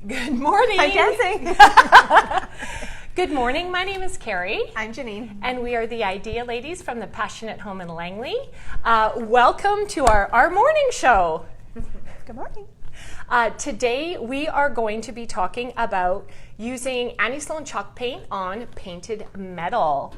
Good morning. I'm dancing. Good morning. My name is Carrie. I'm Janine. And we are the Idea Ladies from the Passionate Home in Langley. Welcome to our morning show. Good morning. Today we are going to be talking about using Annie Sloan chalk paint on painted metal.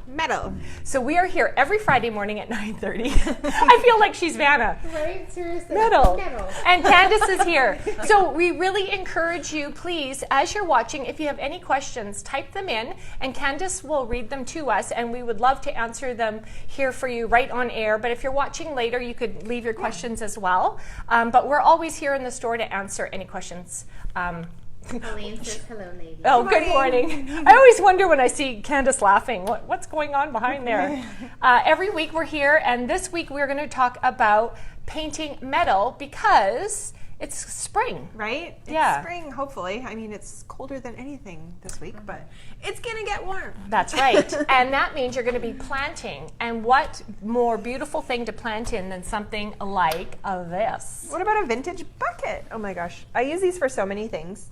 So we are here every Friday morning at 9:30. I feel like she's Vanna. Right? Seriously. Metal. And Candace is here. So we really encourage you, please, as you're watching, if you have any questions, type them in and Candace will read them to us and we would love to answer them here for you right on air. But if you're watching later, you could leave your questions as well. But we're always here in the store to answer any questions. Colleen says hello, ladies. Oh, good morning. I always wonder when I see Candace laughing, what's going on behind there? Every week we're here, and this week we're going to talk about painting metal because it's spring. Right? Yeah. It's spring, hopefully. I mean, it's colder than anything this week, but it's going to get warm. That's right. And that means you're going to be planting. And what more beautiful thing to plant in than something like this? What about a vintage bucket? Oh my gosh. I use these for so many things.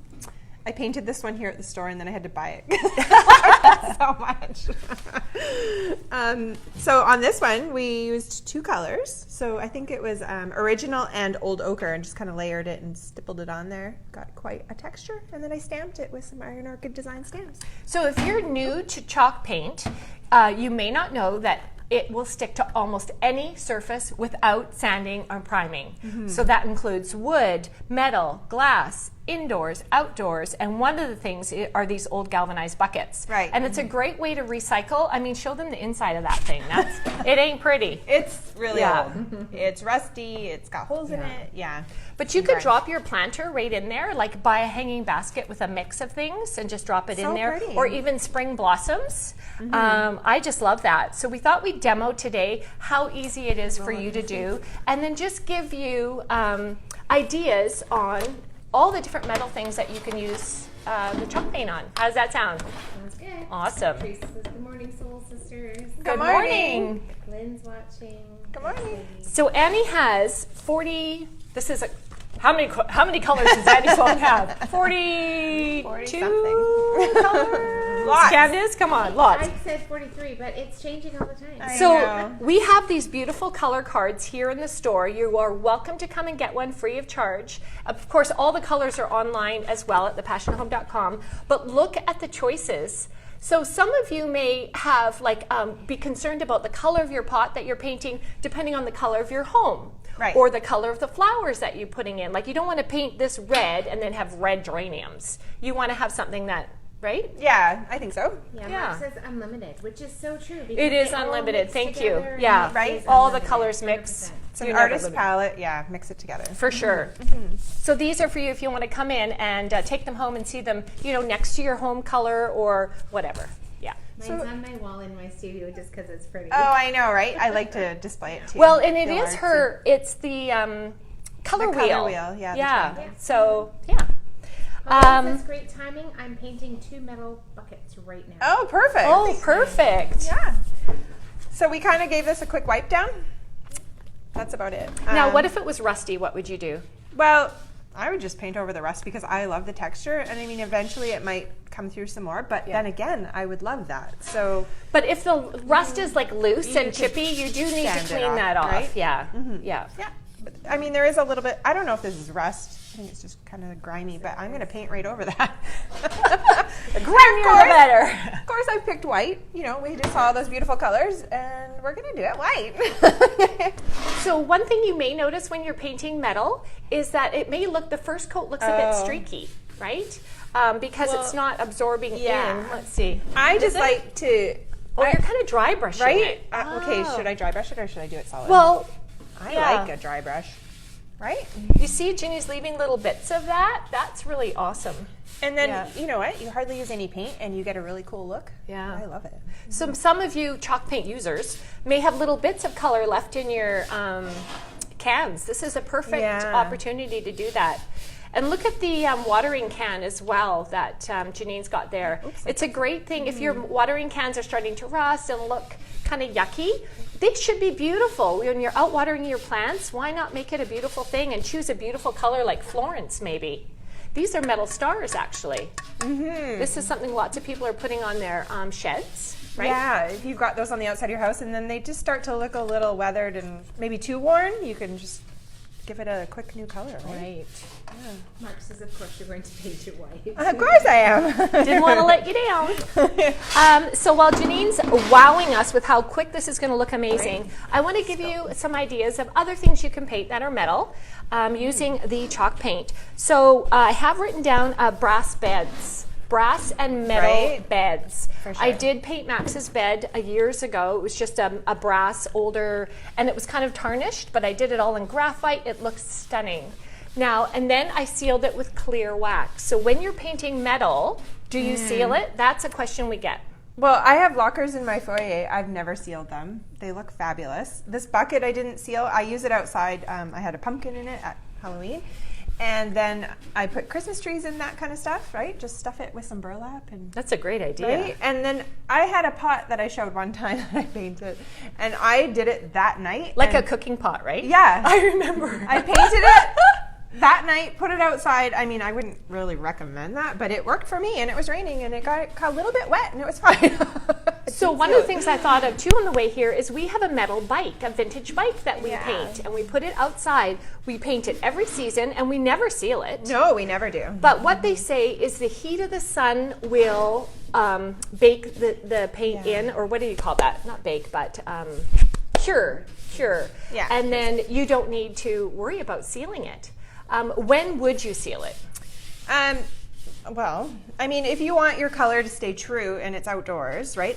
I painted this one here at the store and then I had to buy it. So much. So on this one, we used two colors. So I think it was original and old ochre and just kind of layered it and stippled it on there. Got quite a texture. And then I stamped it with some Iron Orchid design stamps. So if you're new to chalk paint, you may not know that it will stick to almost any surface without sanding or priming. Mm-hmm. So that includes wood, metal, glass, indoors, outdoors, and one of the things are these old galvanized buckets. Right. And it's a great way to recycle. I mean, show them the inside of that thing. It ain't pretty. It's really old. It's rusty. It's got holes in it. Yeah. But you could drop your planter right in there, like buy a hanging basket with a mix of things and just drop it in there. Pretty. Or even spring blossoms. I just love that. So we thought we'd demo today how easy it is for you to do and then just give you ideas on all the different metal things that you can use the chalk paint on. How does that sound? Sounds good. Awesome. Teresa says, good morning, Soul Sisters. Good morning. Lynn's watching. Good morning. So Annie has 40, this is how many colors does Annie Sloan have? 42 something. colors? Lots. Candace, come on, lots. I said 43, but it's changing all the time. So we have these beautiful color cards here in the store. You are welcome to come and get one free of charge. Of course, all the colors are online as well at thepassionatehome.com. But look at the choices. So some of you may have be concerned about the color of your pot that you're painting depending on the color of your home. Right. Or the color of the flowers that you're putting in. Like you don't want to paint this red and then have red geraniums. You want to have something that, right? Yeah, I think so. Yeah, Yeah. Mark says unlimited, which is so true. It is unlimited. Thank you. Together, Yeah, right? All the colors mix. 100%. It's an artist palette. Yeah, mix it together. For sure. So these are for you if you want to come in and take them home and see them, next to your home color or whatever. Yeah. Mine's on my wall in my studio just because it's pretty. Oh, I know, right? I like to display it too. Well, and it Feel is artsy. it's the color The wheel. color wheel, yeah, the Yeah. triangle. So, yeah. That's great timing. I'm painting 2 metal buckets right now. Oh, perfect. Oh, perfect. Yeah. So we kind of gave this a quick wipe down. That's about it. Now, what if it was rusty? What would you do? Well, I would just paint over the rust because I love the texture. And I mean, eventually it might come through some more. But then again, I would love that. So, But if the rust is like loose and chippy, you do need to sand it clean off, that off. right? Yeah. Yeah. yeah. But, I mean, there is a little bit. I don't know if this is rust. I think it's just kind of grimy. But I'm going to paint right over that. The grimier the better. Of course, I've picked white. We just saw those beautiful colors, and we're going to do it white. So one thing you may notice when you're painting metal is that the first coat looks a bit streaky, right? Because it's not absorbing in. Let's see. I just like to... Oh, you're kind of dry brushing Right? it. Okay, should I dry brush it or should I do it solid? Well, I yeah. like a dry brush. Right? You see Ginny's leaving little bits of that? That's really awesome. And then, you know what? You hardly use any paint and you get a really cool look. Yeah. I love it. So some of you chalk paint users may have little bits of color left in your cans. This is a perfect opportunity to do that. And look at the watering can as well that Janine's got there. It's a great thing if your watering cans are starting to rust and look kind of yucky. They should be beautiful. When you're out watering your plants, why not make it a beautiful thing and choose a beautiful color like Florence maybe? These are metal stars, actually. This is something lots of people are putting on their sheds, right? Yeah, if you've got those on the outside of your house and then they just start to look a little weathered and maybe too worn, you can just give it a quick new color, right? Yeah. Mark says, of course, you're going to paint it white. Of course I am. Didn't want to let you down. So while Janine's wowing us with how quick this is going to look amazing, I want to give you some ideas of other things you can paint that are metal using the chalk paint. So I have written down brass beds. Brass and metal beds. For sure. I did paint Max's bed years ago. It was just a brass older, and it was kind of tarnished, but I did it all in graphite. It looks stunning. Now, and then I sealed it with clear wax. So when you're painting metal, do you seal it? That's a question we get. Well, I have lockers in my foyer. I've never sealed them. They look fabulous. This bucket I didn't seal. I use it outside. I had a pumpkin in it at Halloween. And then I put Christmas trees and that kind of stuff, right? Just stuff it with some burlap. And That's a great idea. right? And then I had a pot that I showed one time that I painted. And I did it that night. Like a cooking pot, right? Yeah. I remember. I painted it that night, put it outside. I mean, I wouldn't really recommend that, but it worked for me. And it was raining and it got a little bit wet and it was fine. So one of the things I thought of too on the way here is we have a metal bike, a vintage bike that we paint, and we put it outside. We paint it every season and we never seal it. No, we never do. But what they say is the heat of the sun will bake the paint in, or what do you call that? Not bake, but cure. Yeah. And then you don't need to worry about sealing it. When would you seal it? Well, I mean, if you want your color to stay true and it's outdoors, right?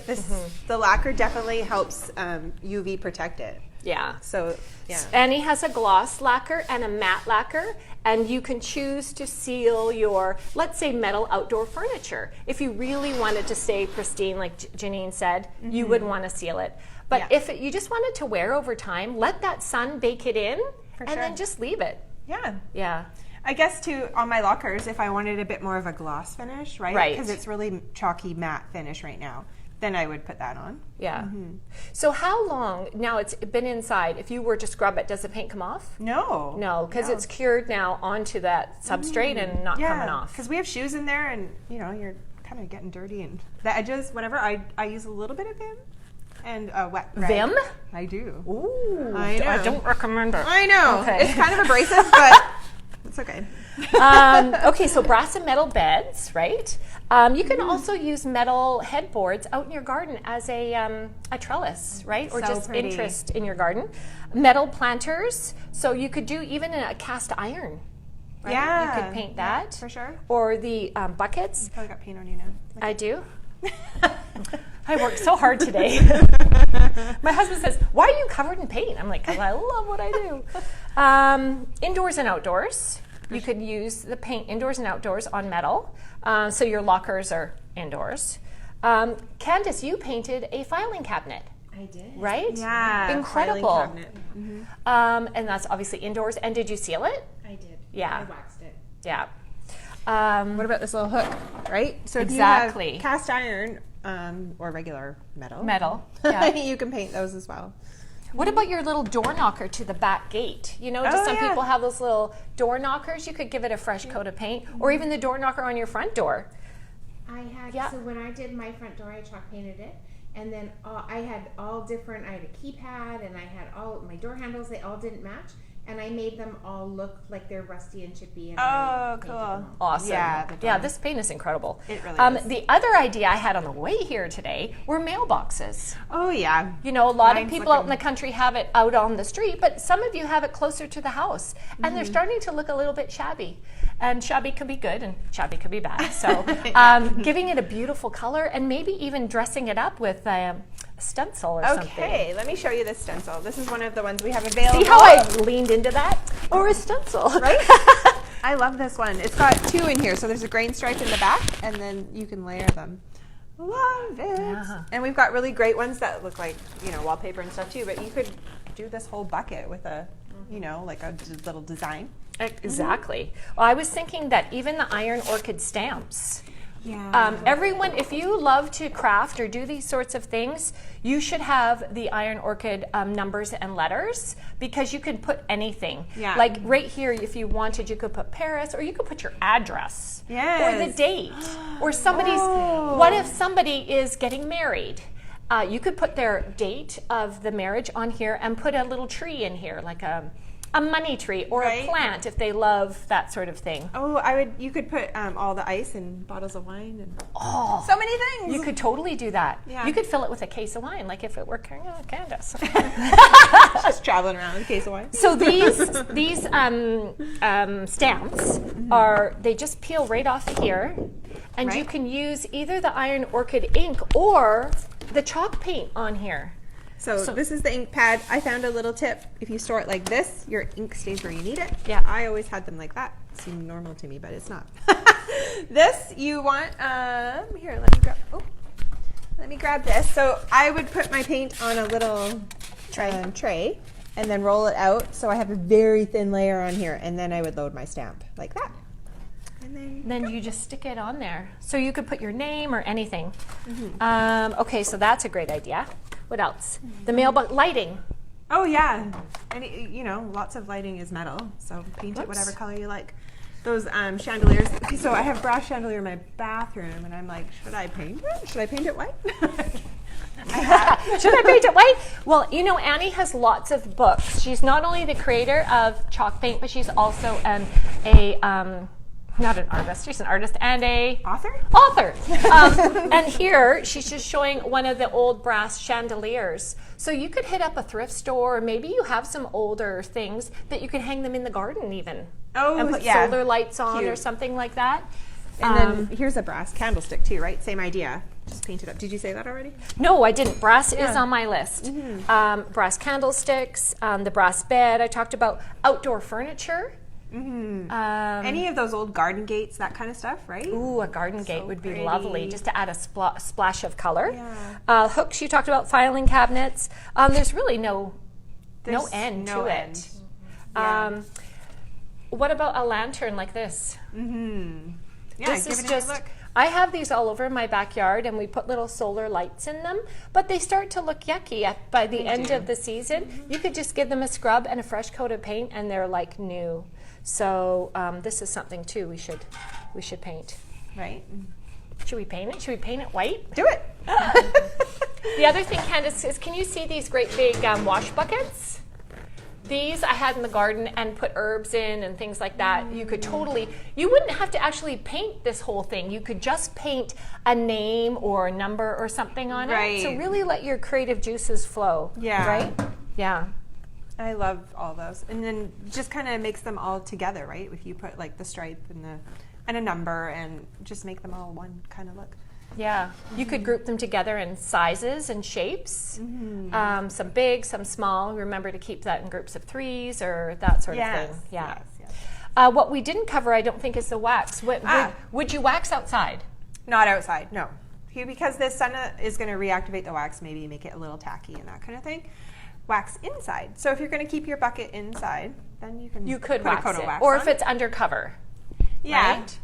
The lacquer definitely helps UV protect it. Yeah. So, yeah. Annie has a gloss lacquer and a matte lacquer, and you can choose to seal your, let's say, metal outdoor furniture. If you really wanted to stay pristine, like Janine said, you would want to seal it. But if you just wanted to wear over time, let that sun bake it in, and then just leave it. Yeah. Yeah. I guess, too, on my lockers, if I wanted a bit more of a gloss finish, right? Right. Because it's really chalky matte finish right now, then I would put that on. Yeah. So how long, now it's been inside, if you were to scrub it, does the paint come off? No. No, because it's cured now onto that substrate and not coming off. Because we have shoes in there and, you know, you're kind of getting dirty. And the edges, whatever, I use a little bit of Vim and a wet rag. Vim? I do. Ooh. I know. I don't recommend it. I know. Okay. It's kind of abrasive, but it's okay. Okay, so brass and metal beds, right? You can also use metal headboards out in your garden as a trellis, right? Or So just pretty. interest in your garden. Metal planters, so you could do even a cast iron, right? Yeah. You could paint that. For sure. Or the buckets. Probably got paint on you now. I do. I worked so hard today. My husband says, "Why are you covered in paint?" I'm like, "'Cause I love what I do." Indoors and outdoors. You could use the paint indoors and outdoors on metal. So your lockers are indoors. Candace, you painted a filing cabinet, I did. right? Yeah. Incredible. filing cabinet. And that's obviously indoors. And did you seal it? I did. Yeah. I waxed it. Yeah. What about this little hook, right? So Exactly. if you have cast iron or regular metal, Yeah. you can paint those as well. What about your little door knocker to the back gate? You know, just some people have those little door knockers. You could give it a fresh coat of paint, or even the door knocker on your front door. I had, Yeah. so when I did my front door, I chalk painted it. And then I had all different, I had a keypad and I had all my door handles, they all didn't match. And I made them all look like they're rusty and chippy. And I painted them all. Awesome. Yeah, Yeah, this paint is incredible. It really is. The other idea I had on the way here today were mailboxes. Oh yeah. You know, a lot Mine's of people out in looking- the country have it out on the street, but some of you have it closer to the house. And they're starting to look a little bit shabby. And shabby could be good and shabby could be bad. So giving it a beautiful color and maybe even dressing it up with a stencil or something. Okay, let me show you this stencil. This is one of the ones we have available. See how I leaned into that? Or a stencil. Right? I love this one. It's got two in here, so there's a grain stripe in the back, and then you can layer them. Love it. Yeah. And we've got really great ones that look like, you know, wallpaper and stuff too, but you could do this whole bucket with a, you know, like a little design. Exactly. Well, I was thinking that even the iron orchid stamps Everyone, if you love to craft or do these sorts of things, you should have the Iron Orchid numbers and letters, because you can put anything. Like right here, if you wanted, you could put Paris, or you could put your address, or the date, or somebody's. What if somebody is getting married? You could put their date of the marriage on here and put a little tree in here, like a money tree or a plant, if they love that sort of thing. You could put all the ice in bottles of wine and so many things. You could totally do that. You could fill it with a case of wine, like if it were Candace. Just traveling around with a case of wine. So these stamps they just peel right off of here, and you can use either the Iron Orchid ink or the chalk paint on here. So this is the ink pad. I found a little tip. If you store it like this, your ink stays where you need it. I always had them like that. It seemed normal to me, but it's not. This you want, here, let me grab this. So I would put my paint on a little tray and then roll it out. So I have a very thin layer on here, and then I would load my stamp like that. And then you just stick it on there. So you could put your name or anything. Okay, so that's a great idea. What else? The mailbox lighting. Oh yeah, and lots of lighting is metal, so paint it whatever color you like. Those chandeliers. So I have brass chandelier in my bathroom, and I'm like, should I paint it? Should I paint it white? Should I paint it white? Well, Annie has lots of books. She's not only the creator of chalk paint, but she's also not an artist, she's an artist and a author. And here she's just showing one of the old brass chandeliers. So you could hit up a thrift store, or maybe you have some older things that you could hang them in the garden even. And put solar lights on or something like that. And then here's a brass candlestick too, right? Same idea. Just paint it up. Did you say that already? No, I didn't. Brass is on my list. Brass candlesticks, the brass bed. I talked about outdoor furniture. Any of those old garden gates, that kind of stuff, right? Ooh, a garden gate would be lovely, just to add a splash of color. Hooks, you talked about filing cabinets. There's really no end to it. What about a lantern like this? This is just. I have these all over my backyard, and we put little solar lights in them, but they start to look yucky by the end of the season. You could just give them a scrub and a fresh coat of paint, and they're like new. So this is something too we should paint. Right. Should we paint it? Should we paint it white? Do it. The other thing, Candace, is can you see these great big wash buckets? These I had in the garden and put herbs in and things like that. You could you wouldn't have to actually paint this whole thing. You could just paint a name or a number or something on it. So really let your creative juices flow. Right? Yeah. I love all those. And then just kind of makes them all together, right? If you put like the stripe and a number and just make them all one kind of look. Yeah, you could group them together in sizes and shapes, some big, some small. Remember to keep that in groups of 3s or that sort of thing. Yeah. Yes. What we didn't cover, I don't think, is the wax. Would you wax outside? Not outside, no. Because the sun is going to reactivate the wax, maybe make it a little tacky and that kind of thing. Wax inside. So if you're going to keep your bucket inside, then you could wax put a coat of wax or on if it's undercover. Yeah. Right?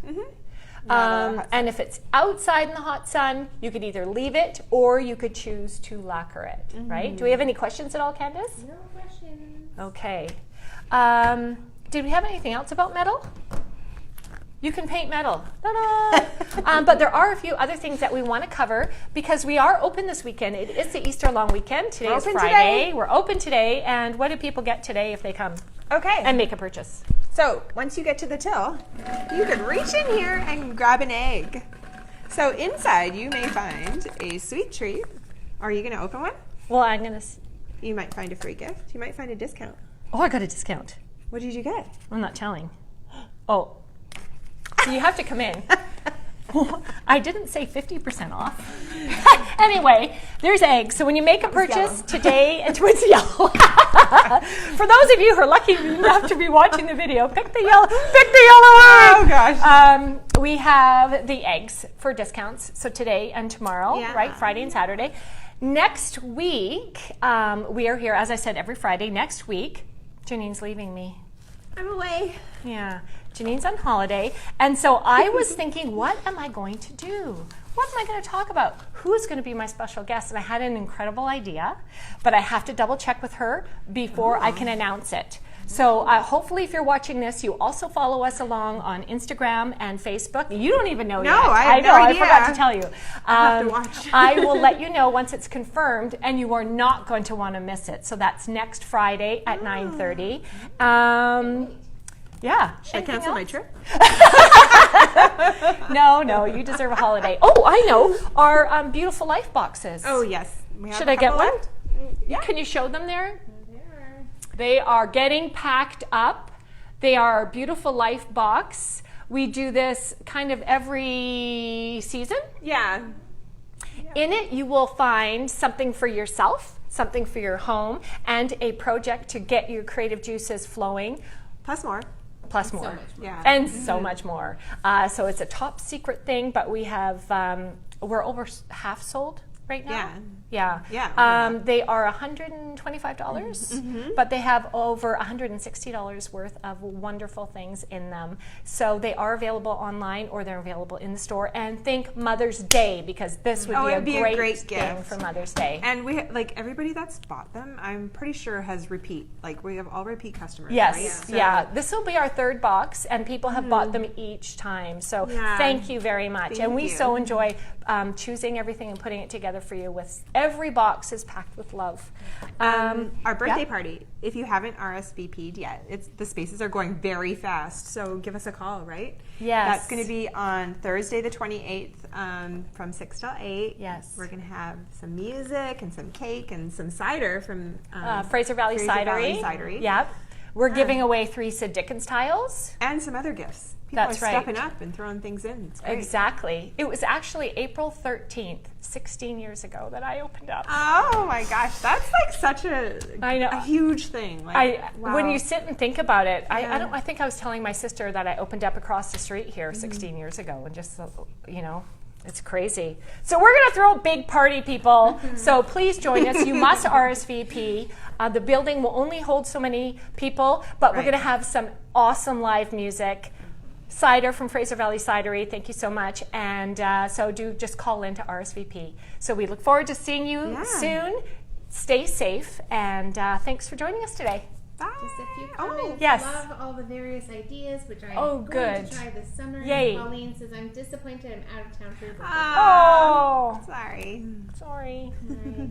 And if it's outside in the hot sun, you could either leave it or you could choose to lacquer it, right? Do we have any questions at all, Candace? No questions. Okay. Did we have anything else about metal? You can paint metal. Ta-da! But there are a few other things that we want to cover because we are open this weekend. It is the Easter long weekend. Today is Friday. We're open today. And what do people get today if they come? And make a purchase. So once you get to the till, you can reach in here and grab an egg. So inside you may find a sweet treat. Are you going to open one? Well, I'm going to. You might find a free gift. You might find a discount. Oh, I got a discount. What did you get? I'm not telling. Oh. So you have to come in. I didn't say 50% off. Anyway, there's eggs. So when you make a purchase today, and it's yellow. For those of you who are lucky enough to be watching the video, pick the yellow egg. Oh gosh. We have the eggs for discounts. So today and tomorrow, right? Friday and Saturday. Next week, we are here, as I said, every Friday. Next week, Janine's leaving me. I'm away. Yeah. Janine's on holiday. And so I was thinking, what am I going to do? What am I going to talk about? Who's going to be my special guest? And I had an incredible idea, but I have to double check with her before I can announce it. So hopefully if you're watching this, you also follow us along on Instagram and Facebook. You don't even know yet. No, I have no idea. I forgot to tell you. I'll have to watch. I will let you know once it's confirmed, and you are not going to want to miss it. So that's next Friday at 9:30. Yeah. Should I cancel my trip? No, you deserve a holiday. Oh, I know. Our Beautiful Life boxes. Oh, yes. Should I get one? Left? Yeah. Can you show them there? They are getting packed up. They are Beautiful Life box. We do this kind of every season. Yeah. In it, you will find something for yourself, something for your home, and a project to get your creative juices flowing. Plus more. Plus more. So much more. Yeah. And so much more. So it's a top secret thing, but we have, we're over half sold right now. Yeah. They are $125, but they have over $160 worth of wonderful things in them. So they are available online, or they're available in the store. And think Mother's Day, because this would be a great thing gift for Mother's Day. And we everybody that's bought them, I'm pretty sure has repeat. Like we have all repeat customers. Yes, right? So, yeah. This will be our third box, and people have bought them each time. So thank you very much. And we so enjoy choosing everything and putting it together for you. With every box is packed with love. Our birthday party. If you haven't RSVP'd yet, the spaces are going very fast. So give us a call, right? Yes. That's going to be on Thursday the 28th from 6 till 8. Yes. We're going to have some music and some cake and some cider from Fraser Valley Cidery. Yep. We're giving away 3 Sid Dickens tiles. And some other gifts. People That's are right. stepping up and throwing things in. It's great. Exactly. It was actually April 13th, 16 years ago, that I opened up. Oh my gosh, that's like such a huge thing. Like, wow. When you sit and think about it, I think I was telling my sister that I opened up across the street here 16 years ago, and just it's crazy. So we're going to throw a big party, people. So please join us. You must RSVP. The building will only hold so many people, but we're going to have some awesome live music. Cider from Fraser Valley Cidery, thank you so much. And so do just call in to RSVP. So we look forward to seeing you soon. Stay safe, and thanks for joining us today. Bye. Just a few comments. Yes. Love all the various ideas, which I'm good. going to try this summer. Yay. Pauline says, I'm disappointed I'm out of town for your birthday. Oh, Sorry. sorry. All right.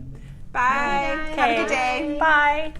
Bye. Bye. Have a good day. Bye.